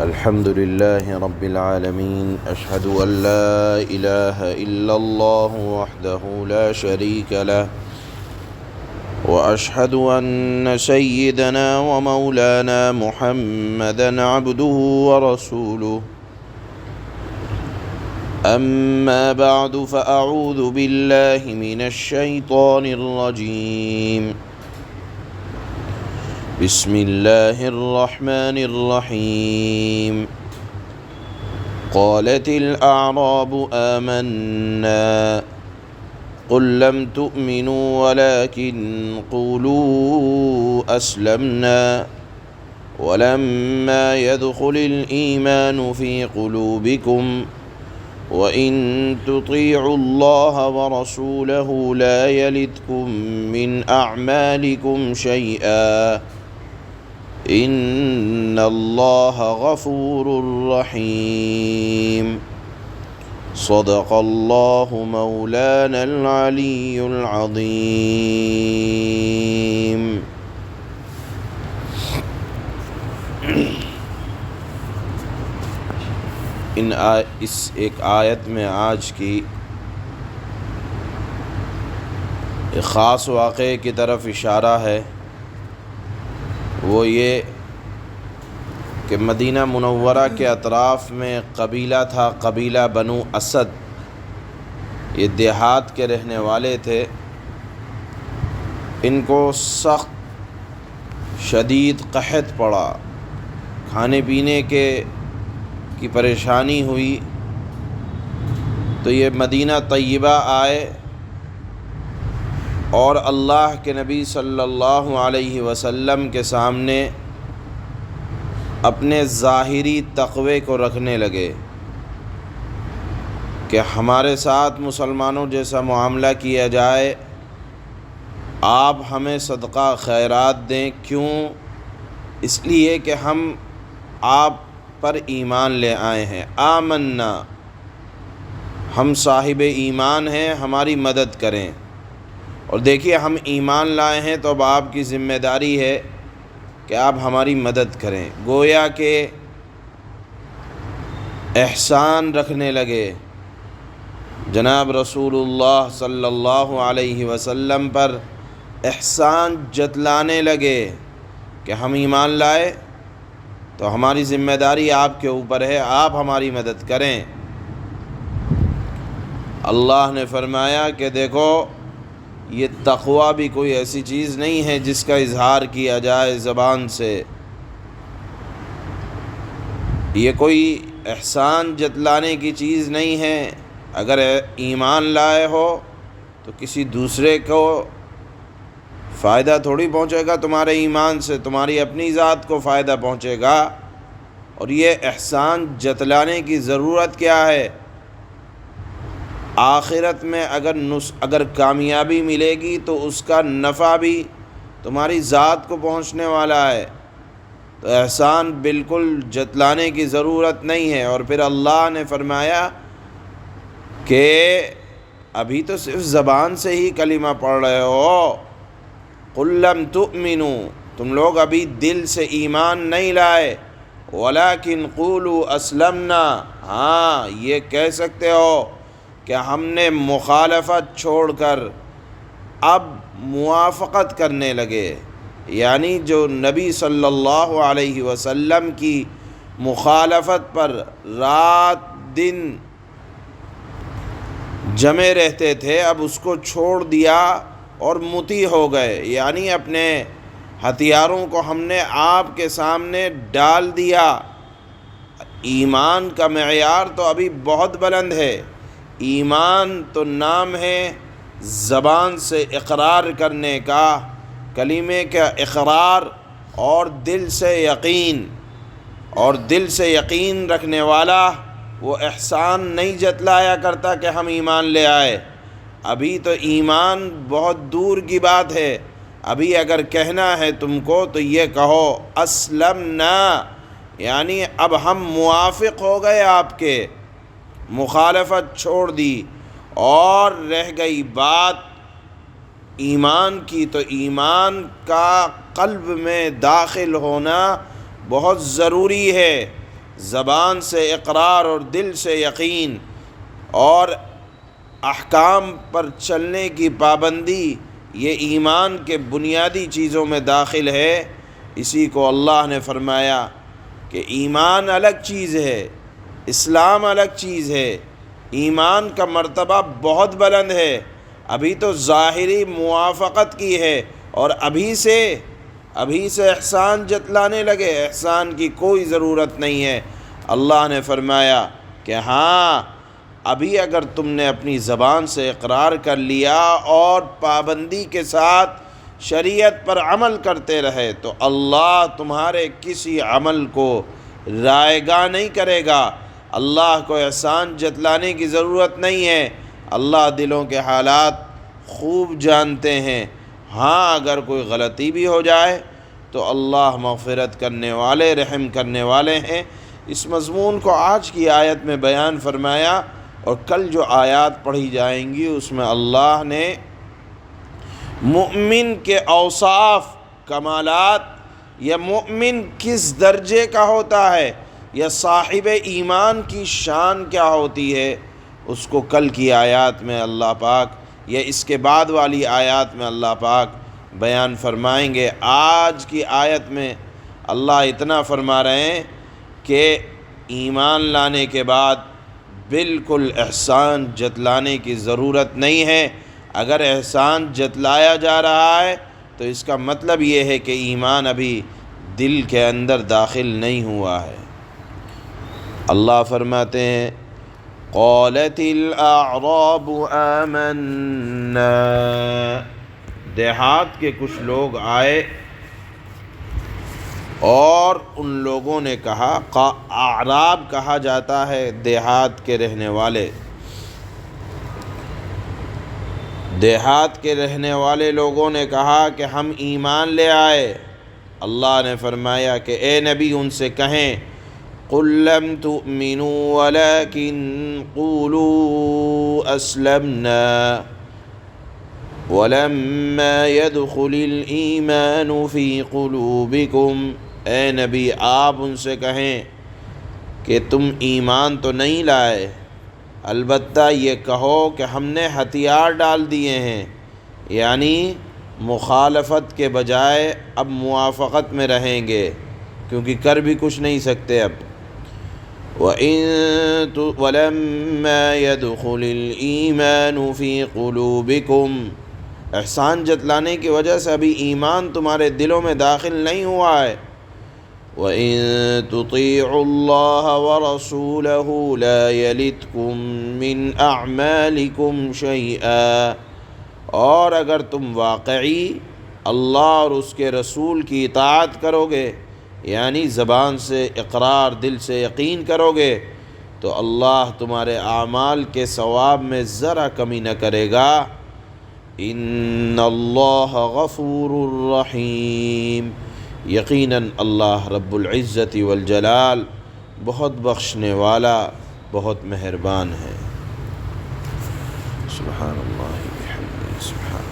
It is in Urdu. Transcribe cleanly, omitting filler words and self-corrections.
الحمد لله رب العالمين، أشهد أن لا إله إلا الله وحده لا شريك له، وأشهد أن سيدنا ومولانا محمدًا عبده ورسوله. أما بعد، فأعوذ بالله من الشيطان الرجيم. بسم الله الرحمن الرحيم. قالت الأعراب آمنا قل لم تؤمنوا ولكن قولوا أسلمنا ولما يدخل الإيمان في قلوبكم وإن تطيعوا الله ورسوله لا يلتكم من أعمالكم شيئا إن الله غفور رحيم. صدق الله مولانا العلي العظيم. اس ایک آیت میں آج کی ایک خاص واقعے کی طرف اشارہ ہے، وہ یہ کہ مدینہ منورہ کے اطراف میں قبیلہ تھا، قبیلہ بنو اسد. یہ دیہات کے رہنے والے تھے. ان کو سخت شدید قحط پڑا، کھانے پینے کی پریشانی ہوئی، تو یہ مدینہ طیبہ آئے اور اللہ کے نبی صلی اللہ علیہ وسلم کے سامنے اپنے ظاہری تقوی کو رکھنے لگے کہ ہمارے ساتھ مسلمانوں جیسا معاملہ کیا جائے، آپ ہمیں صدقہ خیرات دیں. کیوں؟ اس لیے کہ ہم آپ پر ایمان لے آئے ہیں. آمنا، ہم صاحب ایمان ہیں، ہماری مدد کریں. اور دیکھیے، ہم ایمان لائے ہیں تو اب آپ کی ذمہ داری ہے کہ آپ ہماری مدد کریں. گویا کہ احسان رکھنے لگے، جناب رسول اللہ صلی اللہ علیہ وسلم پر احسان جتلانے لگے کہ ہم ایمان لائے تو ہماری ذمہ داری آپ کے اوپر ہے، آپ ہماری مدد کریں. اللہ نے فرمایا کہ دیکھو، یہ تقویٰ بھی کوئی ایسی چیز نہیں ہے جس کا اظہار کیا جائے زبان سے. یہ کوئی احسان جتلانے کی چیز نہیں ہے. اگر ایمان لائے ہو تو کسی دوسرے کو فائدہ تھوڑی پہنچے گا تمہارے ایمان سے، تمہاری اپنی ذات کو فائدہ پہنچے گا. اور یہ احسان جتلانے کی ضرورت کیا ہے؟ آخرت میں اگر کامیابی ملے گی تو اس کا نفع بھی تمہاری ذات کو پہنچنے والا ہے. تو احسان بالکل جتلانے کی ضرورت نہیں ہے. اور پھر اللہ نے فرمایا کہ ابھی تو صرف زبان سے ہی کلمہ پڑھ رہے ہو. قل لم تؤمنوا، تم لوگ ابھی دل سے ایمان نہیں لائے. ولیکن قولوا اسلمنا، ہاں یہ کہہ سکتے ہو کہ ہم نے مخالفت چھوڑ کر اب موافقت کرنے لگے. یعنی جو نبی صلی اللہ علیہ وسلم کی مخالفت پر رات دن جمے رہتے تھے، اب اس کو چھوڑ دیا اور مطیع ہو گئے. یعنی اپنے ہتھیاروں کو ہم نے آپ کے سامنے ڈال دیا. ایمان کا معیار تو ابھی بہت بلند ہے. ایمان تو نام ہے زبان سے اقرار کرنے کا، کلمے کا اقرار، اور دل سے یقین. اور دل سے یقین رکھنے والا وہ احسان نہیں جتلایا کرتا کہ ہم ایمان لے آئے. ابھی تو ایمان بہت دور کی بات ہے. ابھی اگر کہنا ہے تم کو تو یہ کہو اسلمنا، یعنی اب ہم موافق ہو گئے، آپ کے مخالفت چھوڑ دی. اور رہ گئی بات ایمان کی، تو ایمان کا قلب میں داخل ہونا بہت ضروری ہے. زبان سے اقرار اور دل سے یقین اور احکام پر چلنے کی پابندی، یہ ایمان کے بنیادی چیزوں میں داخل ہے۔ اسی کو اللہ نے فرمایا کہ ایمان الگ چیز ہے، اسلام الگ چیز ہے۔ ایمان کا مرتبہ بہت بلند ہے، ابھی تو ظاہری موافقت کی ہے، اور ابھی سے احسان جتلانے لگے۔ احسان کی کوئی ضرورت نہیں ہے۔ اللہ نے فرمایا کہ ہاں، ابھی اگر تم نے اپنی زبان سے اقرار کر لیا اور پابندی کے ساتھ شریعت پر عمل کرتے رہے تو اللہ تمہارے کسی عمل کو رائگاں نہیں کرے گا۔ اللہ کو احسان جتلانے کی ضرورت نہیں ہے، اللہ دلوں کے حالات خوب جانتے ہیں۔ ہاں، اگر کوئی غلطی بھی ہو جائے تو اللہ مغفرت کرنے والے، رحم کرنے والے ہیں۔ اس مضمون کو آج کی آیت میں بیان فرمایا، اور کل جو آیات پڑھی جائیں گی اس میں اللہ نے مومن کے اوصاف، کمالات، یا مومن کس درجے کا ہوتا ہے، یا صاحب ایمان کی شان کیا ہوتی ہے، اس کو کل کی آیات میں اللہ پاک، یا اس کے بعد والی آیات میں اللہ پاک بیان فرمائیں گے۔ آج کی آیت میں اللہ اتنا فرما رہے ہیں کہ ایمان لانے کے بعد بالکل احسان جتلانے کی ضرورت نہیں ہے۔ اگر احسان جتلایا جا رہا ہے تو اس کا مطلب یہ ہے کہ ایمان ابھی دل کے اندر داخل نہیں ہوا ہے۔ اللہ فرماتے ہیں قالت الاعراب آمنا، دیہات کے کچھ لوگ آئے اور ان لوگوں نے کہا، اعراب کہا جاتا ہے دیہات کے رہنے والے، دیہات کے رہنے والے لوگوں نے کہا کہ ہم ایمان لے آئے۔ اللہ نے فرمایا کہ اے نبی ان سے کہیں قُل لَّمْ تُؤْمِنُوا وَلَكِنْ قُولُوا أَسْلَمْنَا وَلَمَّا يَدْخُلِ الْإِيمَانُ فِي قُلُوبِكُمْ۔ اے نبی آپ ان سے کہیں کہ تم ایمان تو نہیں لائے، البتہ یہ کہو کہ ہم نے ہتھیار ڈال دیے ہیں، یعنی مخالفت کے بجائے اب موافقت میں رہیں گے، کیونکہ کر بھی کچھ نہیں سکتے اب۔ وَلَمَّا يَدْخُلِ الْإِيمَانُ فِي قُلُوبِكُمْ، احسان جتلانے کی وجہ سے ابھی ایمان تمہارے دلوں میں داخل نہیں ہوا ہے۔ وَإِن تُطِيعُوا اللَّهَ وَرَسُولَهُ لَا يَلِتْكُم مِّنْ أَعْمَالِكُمْ شَيْئًا، اور اگر تم واقعی اللہ اور اس کے رسول کی اطاعت کرو گے، یعنی زبان سے اقرار، دل سے یقین کرو گے، تو اللہ تمہارے اعمال کے ثواب میں ذرا کمی نہ کرے گا۔ ان اللہ غفور الرحیم، یقیناً اللہ رب العزت والجلال بہت بخشنے والا، بہت مہربان ہے۔ سبحان اللہ بحمدہ، سبحان